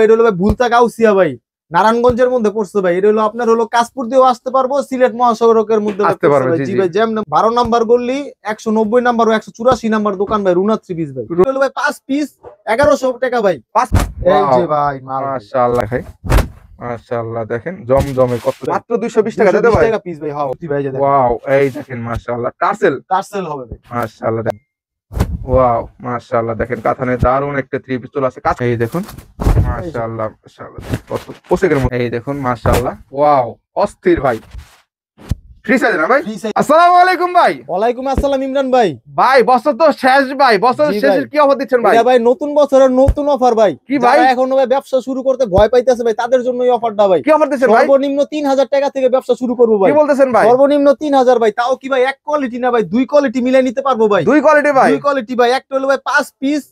এটা হলো ভাই ভুলতা গাউসিয়া ভাই, নারায়ণগঞ্জের মধ্যে পড়ছে ভাই। এটা হলো আপনার হলো কাশপুর দিয়েও আসতে পারবো, সিলেট মহাসড়কের মধ্যে আসতে পারবে জি ভাই। যেমন 12 নাম্বার গল্লি 190 নাম্বার ও 184 নাম্বার দোকান ভাই, রুনা থ্রি পিস ভাই। এটা হলো ভাই 5 পিস 1100 টাকা ভাই। এই যে ভাই মাশাআল্লাহ ভাই, মাশাআল্লাহ দেখেন জমজমে কত, মাত্র 220 টাকা দিতে ভাই। 220 টাকা পিস ভাই। হ্যাঁ ভাই, যে দেখেন ওয়াও, এই দেখেন মাশাআল্লাহ টার্সেল হবে ভাই। মাশাআল্লাহ দেখেন, ওয়াও মাশাআল্লাহ দেখেন কাঁথানে দারুন একটা থ্রি পিস চলে আছে। এই দেখুন মাশাআল্লাহ, মাশাআল্লাহ কত পোশাকের মধ্যে, এই দেখুন মাশাআল্লাহ, ওয়াও অস্থির ভাই। ফ্রি সাইজ না ভাই? আসসালামু আলাইকুম ভাই। ওয়ালাইকুম আসসালাম ইমরান ভাই। ভাই বছর তো শেষ ভাই, বছরের শেষের কি অফার দিচ্ছেন ভাই? এটা ভাই নতুন বছরের নতুন অফার ভাই। কি ভাই? যারা এখন ভাই ব্যবসা শুরু করতে ভয় পাইতেছে ভাই, তাদের জন্য এই অফারটা ভাই। কি অফার দিচ্ছেন ভাই? সর্বনিম্ন 3000 টাকা থেকে ব্যবসা শুরু করব ভাই। কি বলতেছেন ভাই? সর্বনিম্ন 3000 ভাই। তাও কি ভাই এক কোয়ালিটি না ভাই, দুই কোয়ালিটি মিলাই নিতে পারবো ভাই। দুই কোয়ালিটি ভাই? দুই কোয়ালিটি ভাই। একটা হলো ভাই 5 পিস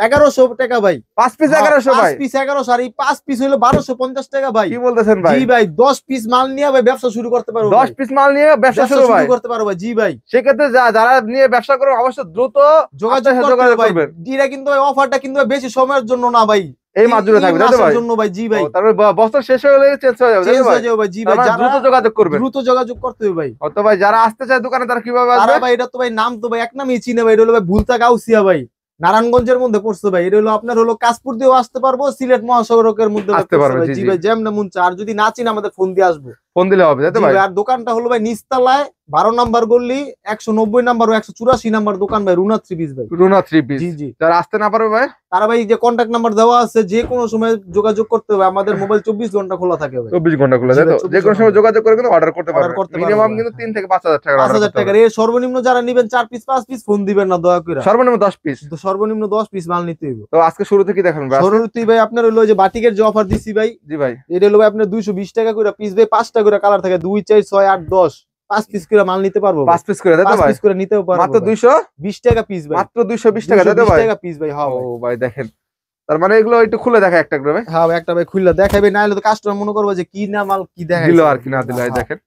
1100 টাকা ভাই। 5 পিস 1100 ভাই? 5 পিস 1100 আর এই 5 পিস হলো 1250 টাকা ভাই। কি বলতেছেন ভাই? জি ভাই, 10 পিস মাল নিয়ে ভাই ব্যবসা শুরু করতে পারবো। 10 পিস মাল নিয়ে ব্যবসা শুরু করতে পারবো ভাই। জি ভাই, সেক্ষেত্রে যারা নিয়ে ব্যবসা করবে অবশ্যই দ্রুত যোগাযোগ করবেন। এটা কিন্তু ভাই অফারটা কিন্তু বেশি সময়ের জন্য না ভাই, এই মাস জুড়ে থাকবে তাই তো ভাই? জন্য ভাই। জি ভাই, তারপরে বছর শেষ হলে চেঞ্জ হয়ে যাবে ভাই। জি ভাই, দ্রুত যোগাযোগ করবেন, দ্রুত যোগাযোগ করতে হবে ভাই। তো ভাই যারা আসতে চায় দোকানে তারা কিভাবে আসবে? তারা ভাই এটা তো ভাই নাম তো ভাই এক নামেই চিনে ভাই। এটা হলো ভাই ভুলতা গাউসিয়া ভাই, নারায়ণগঞ্জের মধ্যে পড়ছে ভাই। এটা হলো আপনার হলো কাশপুর দিয়েও আসতে পারবো, সিলেট মহাসড়কের মধ্যে আসতে পারবে। জি ভাই, যেমন মন চায়। আর যদি না চিনে আমাদের ফোন দিয়ে আসবো, ফোন দিলে হবে তাই তো ভাই? আর দোকানটা হলো ভাই নিচতলায় 12 নাম্বার গল্লি 190 নাম্বার ও 184 নাম্বার দোকান ভাই, রুনা থ্রি পিস ভাই। Runa three piece. জি জি। যারা আসতে না পারবে ভাই, তারা ভাই যে কন্টাক্ট নাম্বার দেওয়া আছে, যে কোনো সময় যোগাযোগ করতে হবে। আমাদের মোবাইল 24 ঘন্টা খোলা থাকে ভাই। 24 ঘন্টা খোলা তাই তো? যে কোনো সময় যোগাযোগ করে কিন্তু অর্ডার করতে পারবে। মিনিমাম কিন্তু 3 থেকে 5000 টাকা, 5000 টাকা। এর সর্বনিম্ন যারা নেবেন 4 পিস 5 পিস ফোন দিবেন না দয়া করে। সর্বনিম্ন 10 পিস, তো সর্বনিম্ন 10 পিস মাল নিতে হবে। তো আজকে শুরু থেকে দেখেন ভাই। শুরুতেই ভাই আপনার হলো যে বাটিকের যে অফার দিছি ভাই। জি ভাই। এটা হলো ভাই আপনার 220 টাকা করে পিস ভাই। 5টা করে কালার থাকে, 2 4 6 8 10। 5 পিস করে মাল নিতে পারবো। 5 পিস করে তাই তো ভাই? 5 পিস করে নিতেও পারবো মাত্র 220 টাকা পিস ভাই। মাত্র 220 টাকা তাই তো ভাই? 220 টাকা পিস ভাই। হ্যাঁ ও ভাই দেখেন, তার মানে এগুলো একটু খুলে দেখা একটা করে ভাই। হ্যাঁ একটা ভাই খুললে দেখাবে, না হলে তো কাস্টমার মনে করবে যে কি না মাল কি দেখাই দিল আর কি না দিল। দেখেন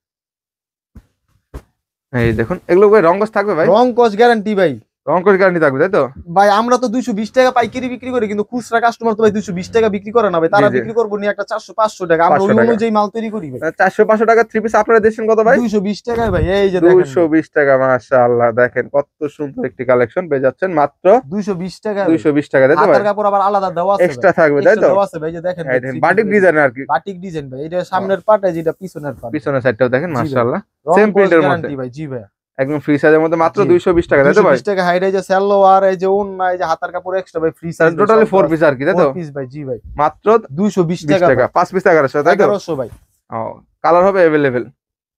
এই দেখুন, এগুলো ভাই রংকস থাকবে ভাই? রং কস গ্যারান্টি ভাই। রংকস গ্যারান্টি থাকবে তাই তো ভাই? আমরা তো 220 টাকা পাইকারি বিক্রি করি, কিন্তু খুচরা কাস্টমার তো ভাই 220 টাকা বিক্রি করে না ভাই। তারা বিক্রি করবো নি একটা 400 500 টাকা। আমরা ওই অনুযায়ী মাল তৈরি করি ভাই। 400 500 টাকা থ্রি পিস আপনারা দিচ্ছেন কত ভাই? 220 টাকায় ভাই। এই যে দেখেন 220 টাকা। মাশাআল্লাহ দেখেন কত সুন্দর একটি কালেকশন পেয়ে যাচ্ছেন মাত্র 220 টাকা। 220 টাকা তাই তো ভাই? হাতের কাপড় আবার আলাদা দেওয়া আছে, এক্সট্রা থাকবে তাই তো? দেওয়া আছে ভাই। যে দেখেন বাটিক ডিজাইন আর কি, বাটিক ডিজাইন ভাই। এটা সামনের পার্ট, যেটা পিছনের পার্ট, পিছনের সাইডটাও দেখেন মাশাআল্লাহ সেম প্রিন্টের মধ্যে ভাই। জি ভাই, একদম ফ্রি সাইজের মধ্যে মাত্র 220 টাকা তাই তো ভাই? 220 টাকা। হাইড এই যে সালোয়ার, এই যে ওন্না, এই যে হাতার কাপড় এক্সট্রা ভাই, ফ্রি সাইজ টোটালি 4 পিস আর কি তাই তো? 4 পিস ভাই। জি ভাই, মাত্র 220 টাকা। টাকা। 5 পিস 1100 তাই তো? 1100 ভাই। ও কালার হবে अवेलेबल।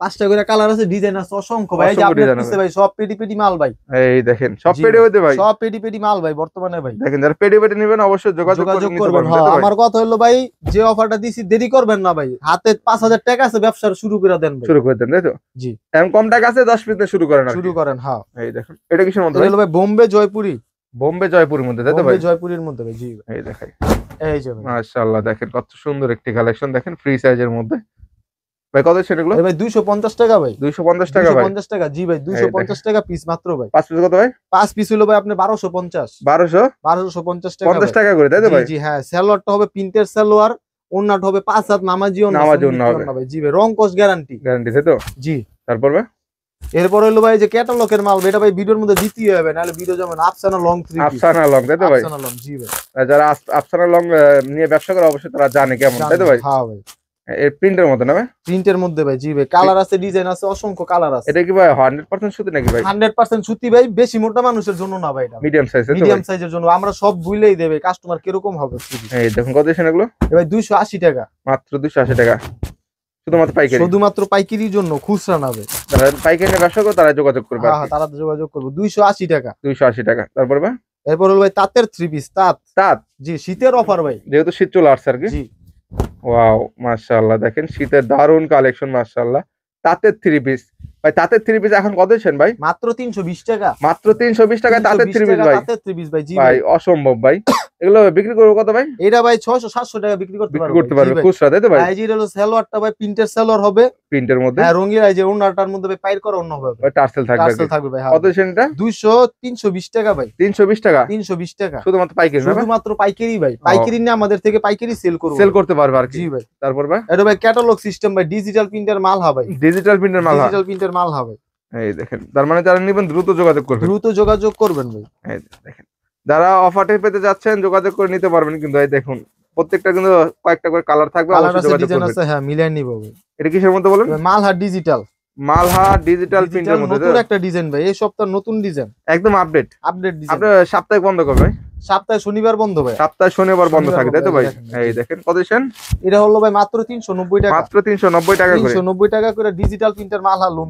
5টা করে কালার আছে, ডিজাইন আছে অসংখ্য ভাই। এই যে আপনার পিছে ভাই সব পেডি পেডি মাল ভাই। এই দেখেন সব পেডি হইতে ভাই, সব পেডি পেডি মাল ভাই বর্তমানে ভাই। দেখেন যারা পেডি পেডি নেবেন অবশ্যই যোগাযোগ করবেন। হ্যাঁ আমার কথা হলো ভাই, যে অফারটা দিছি দেরি করবেন না ভাই। হাতে 5000 টাকা আছে, ব্যবসা শুরু করে দেন ভাই। শুরু করে দেন তাই তো? জি, এমন কম টাকা আছে 10 পিস দিয়ে শুরু করেন। হ্যাঁ এই দেখেন এটা কিসের মধ্যে হলো ভাই? বোম্বে জয়পুরি। বোম্বে জয়পুরের মধ্যে তাই তো ভাই? বোম্বে জয়পুরের মধ্যে ভাই। জি এই দেখাই, এই যে ভাই মাশাআল্লাহ দেখেন কত সুন্দর একটি কালেকশন। দেখেন ফ্রি সাইজের মধ্যে ভাই। কত ছিল এগুলো ভাই? 250 টাকা ভাই। 250 টাকা ভাই? 250 টাকা। জি ভাই, 250 টাকা পিস মাত্র ভাই। 5 পিস কত ভাই? 5 পিস হলো ভাই আপনি 1250 1250 টাকা। 50 টাকা করে তাই তো ভাই? জি হ্যাঁ। সালোয়ারটা হবে প্রিন্টের সালোয়ার, ওন্নাটা হবে 5 হাত নামাজি ওন্না হবে ভাই। জি ভাই, রং কস গ্যারান্টি তাই তো? জি। তারপর ভাই এরপর হলো ভাই যে ক্যাটালগের মাল, এটা ভাই ভিডিওর মধ্যে দিতেই হবে, নাহলে ভিডিও যেমন Afsana long three piece. Afsana long তাই তো ভাই? আফসানা লং। জি ভাই, যারা আফসানা লং নিয়ে ব্যবসা করে অবশ্যই তারা জানে কেমন তাই তো ভাই? হ্যাঁ ভাই, এর প্রিন্টের মধ্যে না ভাই? প্রিন্টের মধ্যে ভাই। জি ভাই, কালার আছে, ডিজাইন আছে, অসংখ্য কালার আছে। এটা কি ভাই 100% সুতি নাকি ভাই? 100% সুতি ভাই। বেশি মোটা মানুষের জন্য না ভাই, এটা মিডিয়াম সাইজের। মিডিয়াম সাইজের জন্য। আমরা সব বুঝলেই দেবে কাস্টমার কিরকম হবে। এই দেখুন কত দিছেন এগুলো? ভাই 280 টাকা। মাত্র 280 টাকা শুধুমাত্র পাইকারি? শুধুমাত্র পাইকারির জন্য, খুচরা না ভাই। যারা পাইকারি নিয়ে ব্যবসা করে তারা যোগাযোগ করবে। হ্যাঁ তারা যোগাযোগ করবে। 280 টাকা। 280 টাকা। তারপর ভাই এরপর হলো ভাই তাঁতের থ্রি পিস। তাঁত জি, শীতের অফার ভাই, যেহেতু শীত চলে আসছে আর কি। জি। ওয়াও মাশাআল্লাহ দেখেন শীতের দারুন কালেকশন মাশাআল্লাহ। তাঁতের থ্রি পিস ভাই, তাঁতের থ্রি পিস এখন কত দিচ্ছেন ভাই? মাত্র 320 টাকা। মাত্র 320 টাকায় তাঁতের থ্রি পিস ভাই? তাঁতের থ্রি পিস ভাই। জি ভাই অসম্ভব ভাই। এগুলো বিক্রি করবো কত ভাই? এটা ভাই 600-700 টাকা বিক্রি করতে পারবে খুচরা, তাই তো ভাই? এই যে এটা হলো সালোয়ারটা ভাই প্রিন্টের সালোয়ার হবে, প্রিন্টের মধ্যে। হ্যাঁ রঙিন। এই যে ওন্নাটার মধ্যে ভাই পাইর করা ওন্না হবে, টার্সেল থাকবে। টার্সেল থাকবে ভাই। কত সেটা? 320 টাকা ভাই। 320 টাকা, 320 টাকা শুধুমাত্র পাইকারি না? শুধুমাত্র পাইকারি ভাই, পাইকারি নিয়ে আমাদের থেকে পাইকারি সেল করতে পারবে আর কি। জি ভাই। তারপর ভাই এটা ভাই ক্যাটালগ সিস্টেম ভাই, ডিজিটাল প্রিন্টের মাল হবে, ডিজিটাল প্রিন্টের মাল। ডিজিটাল প্রিন্টের মাল হবে। এই দেখেন, তার মানে যারা নেবেন দ্রুত যোগাযোগ করবেন, দ্রুত যোগাযোগ করবেন ভাই। এই দেখেন, যারা অফারে পেতে যাচ্ছেন যোগাযোগ করে নিতে পারবেন। কিন্তু এই দেখুন প্রত্যেকটা কিন্তু কয়েকটা করে কালার থাকবে, অবশ্যই যোগাযোগ করবেন। হ্যাঁ মিলাই নিব ভাই। এটা কিসের মধ্যে বলেন? মালহার ডিজিটাল, মালহার ডিজিটাল প্রিন্টের মধ্যে। নতুন একটা ডিজাইন ভাই, এই সপ্তাহ নতুন ডিজাইন, একদম আপডেট ডিজাইন। আপনার সাপ্তাহিক বন্ধ করবে? সপ্তাহে শনিবার বন্ধ ভাই, সপ্তাহে শনিবার বন্ধ থাকে, তাই তো ভাই? এই দেখেন পজিশন, এটা হলো ভাই মাত্র 390 টাকা, মাত্র 390 টাকা করে। 390 টাকা করে ডিজিটাল প্রিন্টের Malhar loan,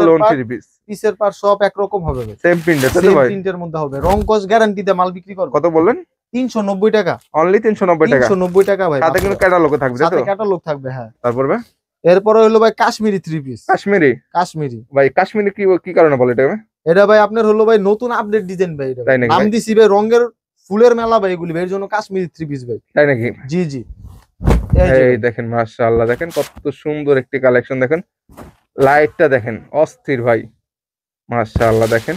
loan free piece, পিসের পার সব একরকম হবে ভাই, সেম প্রিন্টের, তাই তো ভাই? প্রিন্টের মধ্যে হবে, রং কস গ্যারান্টিতে মাল বিক্রি করব। কত বললেন? 390 টাকা, অনলি 390 টাকা। 390 টাকা ভাই, সাথে কিন্তু ক্যাটালগ থাকবে, তাই তো? সাথে ক্যাটালগ থাকবে, হ্যাঁ। তারপর ভাই এরপরে হলো ভাই কাশ্মীরি 3 পিস। কাশ্মীরি ভাই, কাশ্মীরি কি কারণে বলে এটা? এটা ভাই আপনার হলো ভাই নতুন আপডেট ডিজাইন ভাই, এটা তাই নাকি? নাম দিছি ভাই রঙের ফুলের মেলা ভাই, এগুলি ভাই এর জন্য কাশ্মীরি 3 পিস ভাই। তাই নাকি? জি জি। এই দেখেন মাশাআল্লাহ, দেখেন কত সুন্দর একটি কালেকশন, দেখেন লাইটটা দেখেন অস্থির ভাই, মাশাআল্লাহ। দেখেন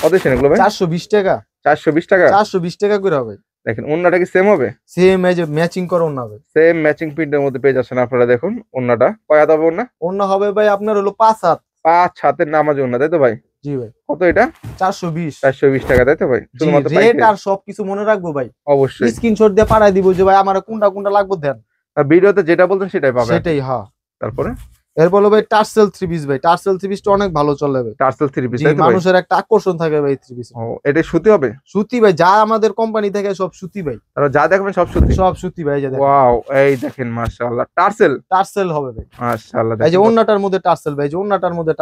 কত সেন এগুলো ভাই? 420 টাকা। 420 টাকা, 420 টাকা করে হবে। দেখেন ওন্নাটা কি সেম হবে? সেম, এই যে ম্যাচিং করে ওন্না হবে, সেম ম্যাচিং প্রিন্টের মধ্যে পেয়ে যাচ্ছেন আপনারা। দেখুন ওন্নাটা কয় হাত হবে? ওন্না হবে ভাই আপনার হলো 5 হাত। 5 হাতের নামাজ ওন্না, তাই তো ভাই? জি ভাই। কত এটা? 420 টাকা, তাই তো ভাই? শুধুমাত্র রেট আর সবকিছু মনে রাখবো ভাই, অবশ্যই স্ক্রিনশট দিয়ে পাঠাই দিব যে ভাই আমার কোনটা লাগবে দেন, ভিডিওতে যেটা বলছেন সেটাই পাবেন। সেটাই, হ্যাঁ। তারপরে এরপর ভাই টার্সেল 3 পিস ভাই, টার্সেল 3 পিসটা অনেক ভালো চলে ভাই, টার্সেল 3 পিস, জি, তাই তো ভাই? মানুষের একটা আকর্ষণ থাকে ভাই 3 পিস। ও, এটা সুতি হবে? সুতি ভাই, যা আমাদের কোম্পানি থেকে সব সুতি ভাই, আর যা দেখবেন সব সুতি, সব সুতি ভাই। এই যে দেখেন, ওয়াও, এই দেখেন মাশাআল্লাহ, টার্সেল হবে ভাই, মাশাআল্লাহ। এই যে ওন্নাটার মধ্যে টার্সেল ভাই, এই যে ওন্নাটার মধ্যে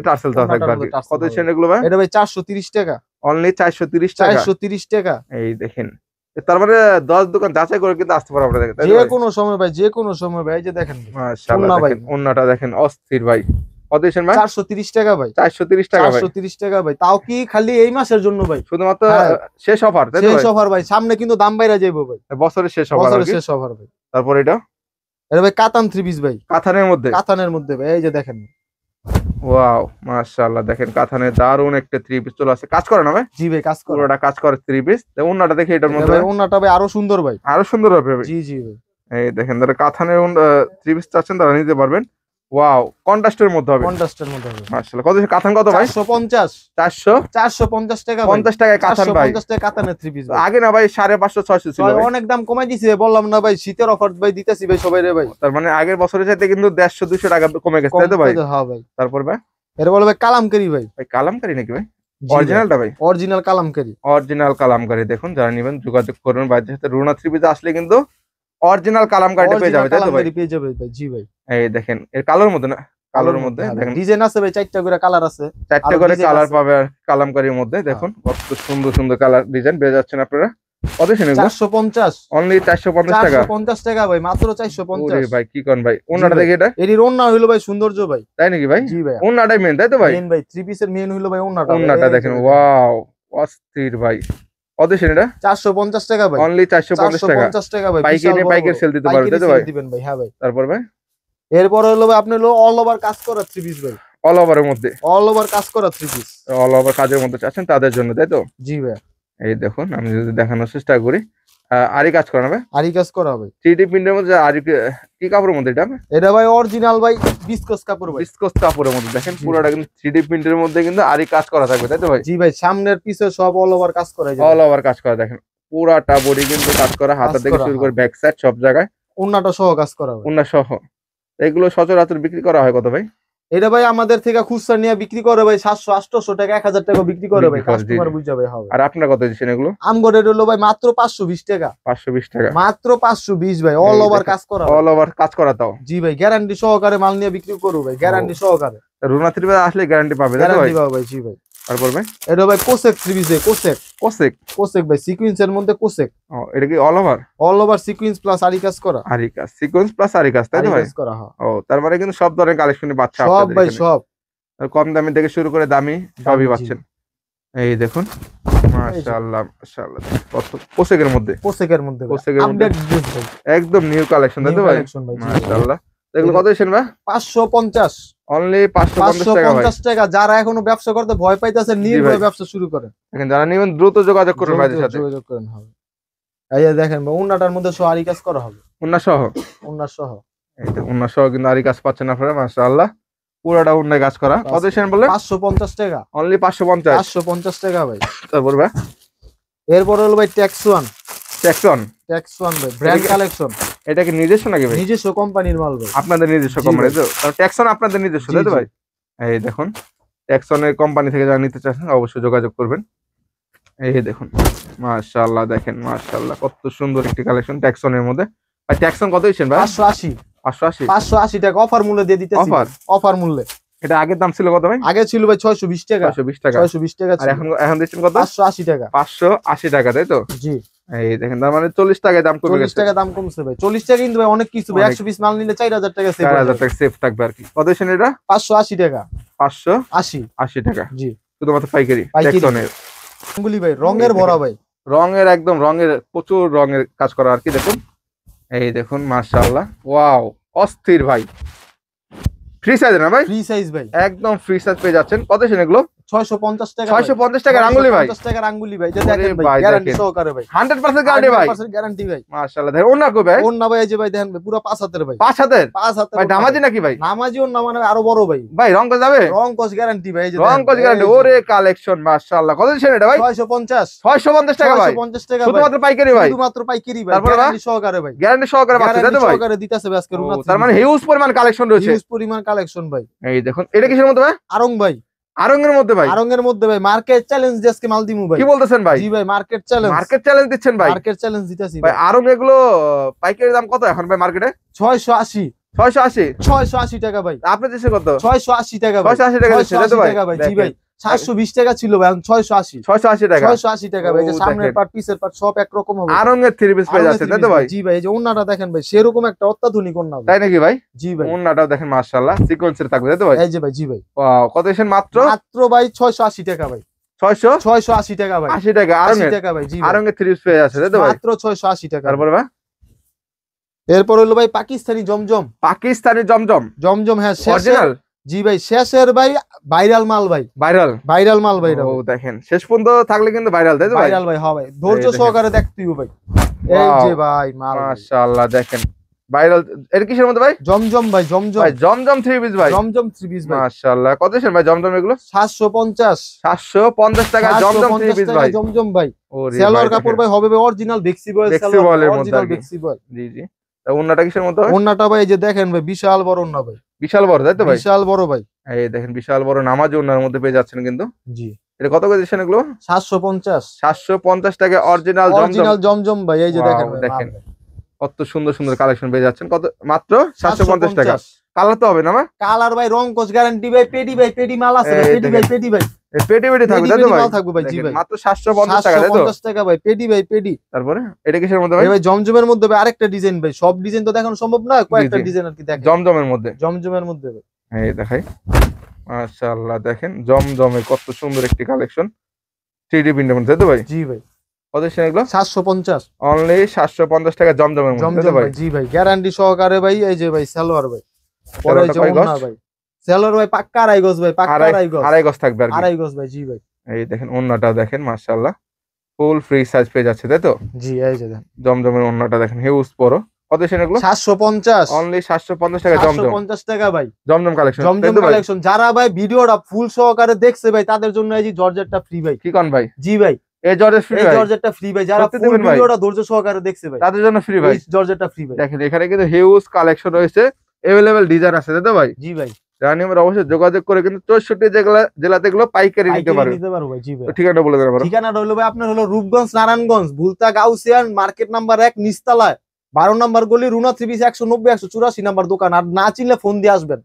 টার্সেল দেওয়া থাকবে আর কি। কত সেন এগুলো ভাই? এটা ভাই 430 টাকা, অনলি 430 টাকা। 430 টাকা। এই দেখেন, তার মানে 10 দোকান যাচাই করে কিন্তু আসতে পারো আপনারা, যে কোনো সময় ভাই, যে কোনো সময় ভাই। এই যে দেখেন মাশাআল্লাহ, দেখেন ওন্নাটা দেখেন অস্থির ভাই। কত সেন ভাই? 430 টাকা ভাই, 430 টাকা ভাই, 430 টাকা ভাই। তাও কি খালি এই মাসের জন্য ভাই, শুধুমাত্র শেষ অফার, তাই তো? শেষ অফার ভাই, সামনে কিন্তু দাম বাইরা যাইবো ভাই, বছরের শেষ অফার, বছরের শেষ অফার ভাই। তারপর এটা ভাই কাতান 3 পিস ভাই, কাতানের মধ্যে ভাই। এই যে দেখেন, ওয়াও মাশাআল্লাহ, দেখেন কাতানের দারুন একটা 3 পিস চলে আসে, কাজ করে না ভাই? জি ভাই, কাজ করে, পুরোটা কাজ করে 3 পিস। ওন্নাটা দেখে এটার মধ্যে ভাই ওন্নাটা ভাই আরো সুন্দর ভাই, আরো সুন্দর হবে ভাই। জি জি ভাই। এই দেখেন, যারা কাতানের 3 পিস চাচ্ছেন তারা নিতে পারবেন। ওয়াও, কন্ট্রাস্টের মধ্যে হবে, কন্ট্রাস্টের মধ্যে হবে মাশাআল্লাহ। কত কাতান কত ভাই? 450 450 টাকা, 50 টাকায় কাতান ভাই। 450 টাকা কাতানের 3 পিস। আগে না ভাই 550 600 ছিল ভাই, অনেক দাম কমাই দিছে, বললাম না ভাই শীতের অফার ভাই দিতেছি ভাই সবাই রে ভাই। তার মানে আগের বছরের চাইতে কিন্তু 150 200 টাকা কমে গেছে, তাই তো ভাই? হ্যাঁ ভাই। তারপর ভাই এর বলে ভাই কালামকারী ভাই, কালামকারী নাকি ভাই? অরিজিনালটা ভাই? Original Kalamkari, original Kalamkari. দেখুন যারা নেবেন যোগাযোগ করুন, বাইরের সাথে রুনা 3 পিস আসলে কিন্তু অরিজিনাল কালামকারীটা পেয়ে যাবে, তাই তো ভাই? পেয়ে যাবে ভাই, জি ভাই। এই দেখেন, এর কালোর মধ্যে না, কালোর মধ্যে দেখেন ডিজাইন আছে ভাই, 4টা করে কালার আছে, 4টা করে কালার পাবে কালামকারীর মধ্যে। দেখুন কত সুন্দর সুন্দর কালার ডিজাইন পেয়ে যাচ্ছেন আপনারা। কত সেন এগুলো? 450, অনলি 450 টাকা, 450 টাকা ভাই, মাত্র 450। ওরে ভাই কি কোন ভাই, ওন্নাটা দেখে এটা এর ওন্না হইলো ভাই সৌন্দর্য ভাই, তাই নাকি ভাই? জি ভাই, ওন্নাটাই মেন, তাই তো ভাই? মেন ভাই 3 পিসের মেন হইলো ভাই ওন্নাটা। ওন্নাটা দেখেন, ওয়াও অস্থির ভাই। কত সেন এটা? 450 টাকা ভাই, অনলি 450 টাকা। 450 টাকা ভাই, পাইকারি সেল দিতে পারবে, তাই তো ভাই? দিবেন ভাই, হ্যাঁ ভাই। তারপর ভাই এরপর হলো ভাই আপনি হলো অল ওভার কাজ করা 3 পিস ভাই, অল ওভারের মধ্যে, অল ওভার কাজ করা 3 পিস, অল ওভার কাজের মধ্যে চাচ্ছেন তাদের জন্য, তাই তো? জি ভাই। এই দেখুন আমি যদি দেখানোর চেষ্টা করি, আরি কাজ করা হবে, আরি কাজ করা হবে 3D প্রিন্টের মধ্যে। আরি কি কাপড়ের মধ্যে এটা? এটা ভাই অরিজিনাল ভাই বিস্কস কাপড় ভাই, বিস্কস কাপড়ের মধ্যে। দেখেন পুরোটা কিন্তু 3D প্রিন্টের মধ্যে কিন্তু আরি কাজ করা থাকবে, তাই তো ভাই? জি ভাই, সামনের পিছে সব অল ওভার কাজ করা যায়, অল ওভার কাজ করা। দেখেন পুরাটা বডি কিন্তু কাজ করা, হাতা থেকে শুরু করে ব্যাক সাইড সব জায়গায় ওন্নাটা সহ কাজ করা হবে, ওন্না সহ। এগুলো সচরাচর বিক্রি করা হয় কত ভাই? এটা ভাই আমাদের থেকে খুচরা নিয়ে বিক্রি করে ভাই 700 800 টাকা 1000 টাকা বিক্রি করে ভাই, কাস্টমার বুঝ যাবে হবে। আর আপনার কত দিচ্ছেন এগুলো? আমগো রেট হলো ভাই মাত্র 520 টাকা, 520 টাকা, মাত্র 520 ভাই, অল ওভার কাজ করা, অল ওভার কাজ করা। তাও জি ভাই, গ্যারান্টি সহকারে মাল নিয়ে বিক্রি করব ভাই, গ্যারান্টি সহকারে। রুনা 3 পিস আসলে গ্যারান্টি পাবে, তাই তো ভাই? গ্যারান্টি পাবে ভাই, জি ভাই। তারপর ভাই এটা ভাই cosec 3 piece, cosec cosec cosec ভাই, সিকোয়েন্সের মধ্যে কোসেক। ও, এটা কি all over? All over sequence plus আরি কাজ করা, আরি কাজ, সিকোয়েন্স প্লাস আরি কাজ, তাই তো ভাই? করা হয়। ও, তার মানে কিন্তু সব ধরনের কালেকশনই পাচ্ছেন সব আপনাদের ভাই, এখানে। সব কম দামি থেকে শুরু করে দামি সবই পাচ্ছেন। এই দেখুন মাশাআল্লাহ মাশাআল্লাহ কত পোশাকের মধ্যে পোশাকের মধ্যে পোশাকের মধ্যে আপডেট ড্রেস ভাই, একদম নিউ কালেকশন তাই তো ভাই কালেকশন ভাই। মাশাআল্লাহ এগুলো কত দিচ্ছেন ভাই 550 অনলি 550 টাকা ভাই 550 টাকা। যারা এখনো ব্যবসা করতে ভয় পাইতেছে নির্ভয়ে ব্যবসা শুরু করেন। এখন যারা নেবেন দ্রুত যোগাযোগ করুন ভাইদের সাথে যোগাযোগ করেন হবে। এই যে দেখেন ভাই উন্নাটার মধ্যে সহ আরি কাজ করা হবে, উন্না সহ উন্না সহ। এই তো উন্না সহ কিন্তু আরি কাজ পাচ্ছেন আপনারা মাশাআল্লাহ পুরোটা উন্নায় কাজ করা। কত দিচ্ছেন বললেন 550 টাকা অনলি 550 550 টাকা ভাই। তারপর ভাই এরপর হলো ভাই ট্যাক্স ওয়ান ভাই ব্র্যান্ড কালেকশন। এটা কি নিজস্ব নাকি ভাই নিজস্ব কোম্পানির মাল ভাই, আপনাদের নিজস্ব কোম্পানি তো ট্যাক্সন আপনাদের নিজস্ব তাই তো ভাই এই দেখুন ট্যাক্সনের কোম্পানি থেকে যারা নিতে চাচ্ছেন অবশ্যই যোগাযোগ করবেন। এই দেখুন মাশাআল্লাহ দেখেন মাশাআল্লাহ কত সুন্দর একটি কালেকশন ট্যাক্সনের মধ্যে। ভাই ট্যাক্সন কত দিচ্ছেন ভাই 580 টাকা অফার মূল্যে দিয়ে দিতেছি। অফার মূল্যে। এটা আগের দাম ছিল কত ভাই আগে ছিল ভাই 620 টাকা 620 টাকা আর এখন দিচ্ছেন কত 580 টাকা 580 টাকা তাই তো জি। এই দেখেন তার মানে 40 টাকায় দাম কমে গেছে 40 টাকা দাম কমছে ভাই। 40 টাকা কিন্তু ভাই অনেক কিছু ভাই। 100 পিস মাল নিলে 4000 টাকা সেভ 4000 টাকা সেভ থাকবে আর কি। কত দিচ্ছেন এটা 580 টাকা 580 টাকা জি শুধুমাত্র পাইকারি ট্যাক্সনের। গুলি ভাই রঙের ভরা ভাই, রঙের একদম রঙের প্রচুর রঙের কাজ করা আর কি। দেখুন এই দেখুন মাশাআল্লাহ ওয়াও অস্থির ভাই। ফ্রি সাইজ না ভাই ফ্রি সাইজ ভাই একদম ফ্রি সাইজ পেয়ে যাচ্ছেন। কত দিচ্ছেন এগুলো 650 টাকা 650 টাকা আঙ্গুলি ভাই 650 টাকা আঙ্গুলি ভাই। দেখেন ভাই গ্যারান্টি সহকারে ভাই 100% গ্যারান্টি ভাই 100% গ্যারান্টি ভাই মাশাআল্লাহ। দেখেন ওন্না কো ভাই ওন্না ভাই এই যে ভাই দেখেন ভাই পুরো 5 হাতের ভাই 5 হাতের ভাই নামাজি নাকি ভাই নামাজি ওন্না মানে আরো বড় ভাই ভাই রং কস যাবে রং কস গ্যারান্টি ভাই। এই যে রং কস গ্যারান্টি ওরে কালেকশন মাশাআল্লাহ। কত দিচ্ছেন এটা ভাই 650 টাকা ভাই 650 টাকা শুধুমাত্র পাইকারি ভাই শুধুমাত্র পাইকারি ভাই তারপরে গ্যারান্টি সহকারে ভাই গ্যারান্টি সহকারে পাচ্ছেন তাই তো ভাই সহকারে দিতেছে আজকে রুনা। তার মানে হিউজ পরিমাণ কালেকশন রয়েছে হিউজ পরিমাণ কালেকশন ভাই। এই দেখুন এটা কিসের মধ্যে ভাই আরং ভাই আরঙের মধ্যে ভাই আরঙের মধ্যে ভাই মার্কেট চ্যালেঞ্জ আজকে মাল দিমু ভাই। কি বলতেছেন ভাই জি ভাই মার্কেট চ্যালেঞ্জ দিচ্ছেন ভাই মার্কেট চ্যালেঞ্জ দিতেছি ভাই। আরং এগুলো পাইকারি দাম কত এখন ভাই মার্কেটে 680 টাকা ভাই। আপনার দেশে কত 680 টাকা ভাই 680 টাকা দিচ্ছেন তাই তো ভাই জি ভাই 720 টাকা ছিল ভাই এখন 680 টাকা 680 টাকা ভাই। যে সামনের পার্ট পিছের পার্ট সব এক রকম হবে। আরং এর 3 পিস পেয়ে যাচ্ছে তাই তো ভাই জি ভাই এই যে ওন্নাটা দেখেন ভাই সেরকম একটা অত্যাধুনিক ওন্না তাই নাকি ভাই জি ভাই ওন্নাটাও দেখেন মাশাআল্লাহ সিকোয়েন্সের থাকবে তাই তো ভাই এই যে ভাই জি ভাই ওয়াও কত দিচ্ছেন মাত্র ভাই 680 টাকা ভাই 680 টাকা ভাই 80 টাকা আরং 80 টাকা ভাই জি আরং এর 3 পিস পেয়ে যাচ্ছে তাই তো ভাই মাত্র 680 টাকা। তারপর ভাই এরপর হলো ভাই পাকিস্তানি জমজম জমজম হ্যাঁ অরিজিনাল জি ভাই শেষের ভাই ভাইরাল মাল ভাই ভাইরাল মাল ভাই ও দেখেন শেষ পর্যন্ত থাকলে কিন্তু ভাইরাল তাই তো ভাই ভাইরাল ভাই হ্যাঁ ভাই ধৈর্য সহকারে দেখতে হবে ভাই। এই যে ভাই মাল মাশাআল্লাহ দেখেন ভাইরাল। এর কিসের মধ্যে ভাই জমজম ভাই জমজম 3 পিস ভাই জমজম 3 পিস ভাই মাশাআল্লাহ। কত দিচ্ছেন ভাই জমজম এগুলো 750 টাকা জমজম 3 পিস ভাই জমজম ভাই। ওরে সালোয়ার কাপড় ভাই হবে ভাই অরিজিনাল বেক্সি বয়েল সালোয়ার অরিজিনাল বেক্সি বয়েল জি জি। তা ওন্নাটা কিসের মধ্যে ভাই ওন্নাটা ভাই এই যে দেখেন ভাই বিশাল বড় ওন্না ভাই বিশাল বড় তাই তো ভাই বিশাল বড় ভাই। এই দেখেন বিশাল বড় নামাজ ওন্নার মধ্যে পেয়ে যাচ্ছেন কিন্তু জি। এটা কত করে দিচ্ছেন এগুলো 750 টাকা অরিজিনাল জমজম ভাই এই যে দেখেন ভাই দেখেন কত সুন্দর সুন্দর কালেকশন পেয়ে যাচ্ছেন। কত মাত্র 750 টাকা। কালার তো হবে না ভাই কালার ভাই রং কোস গ্যারান্টি ভাই পেডি মাল আছে ভাই পেডি ভাই পেটি থাকবে তাই তো ভাই মাল থাকবে ভাই জি ভাই মাত্র 750 টাকা তাই তো 750 টাকা ভাই পেডি। তারপরে এটা কিসের মধ্যে ভাই ভাই জমজমের মধ্যে ভাই আরেকটা ডিজাইন ভাই সব ডিজাইন তো দেখানো সম্ভব না কয়েকটা ডিজাইন আর কি দেখেন জমজমের মধ্যে ভাই এই দেখাই মাশাআল্লাহ দেখেন জমজমের কত সুন্দর একটি কালেকশন 3D প্রিন্টের মধ্যে তাই তো ভাই জি ভাই। কত দিচ্ছেন এগুলো 750 অনলি 750 টাকা জমজমের মধ্যে তাই তো ভাই জি ভাই গ্যারান্টি সহকারে ভাই। এই যে ভাই সালোয়ার ভাই পরে যে ওন্না ভাই সালোয়ার ভাই পাক্কা আড়াই গজ ভাই পাক্কা আড়াই গজ থাকবে আর কি আড়াই গজ ভাই জি ভাই। এই দেখেন ওন্নাটা দেখেন মাশাআল্লাহ ফুল ফ্রি সাইজ পেয়ে যাচ্ছে তাই তো জি এই যে দেখেন জমজমের ওন্নাটা দেখেন হিউজ বড়। কত দিচ্ছেন এগুলো 750 অনলি 750 টাকা জমজম 750 টাকা ভাই জমজম কালেকশন যারা ভাই ভিডিওটা ফুল সহকারে দেখছে ভাই তাদের জন্য এই যে জর্জেটটা ফ্রি ভাই। কি কোন ভাই জি ভাই এই জর্জেটটা ফ্রি ভাই যারা ফুল ভিডিওটা ধৈর্য সহকারে দেখছে ভাই তাদের জন্য ফ্রি ভাই জর্জেটটা ফ্রি ভাই। দেখেন এখানে কিন্তু হিউজ কালেকশন রয়েছে अवेलेबल ডিজাইন আছে তাই তো ভাই জি ভাই। জানি আমরা অবশ্যই যোগাযোগ করে কিন্তু 64 জেলাতে এগুলো পাইকারি নিতে পারবো ভাই জি ভাই। ঠিকানা বলে দেন আমরা ঠিকানাটা হলো ভাই আপনার হলো Rupganj Narayanganj Bhulta Gaussian market number 1 নিচতলায় 12 নম্বর গলি রুনা 3 পিস 190 184 নাম্বার দোকান। আর না চিনলে ফোন দিয়ে আসবেন।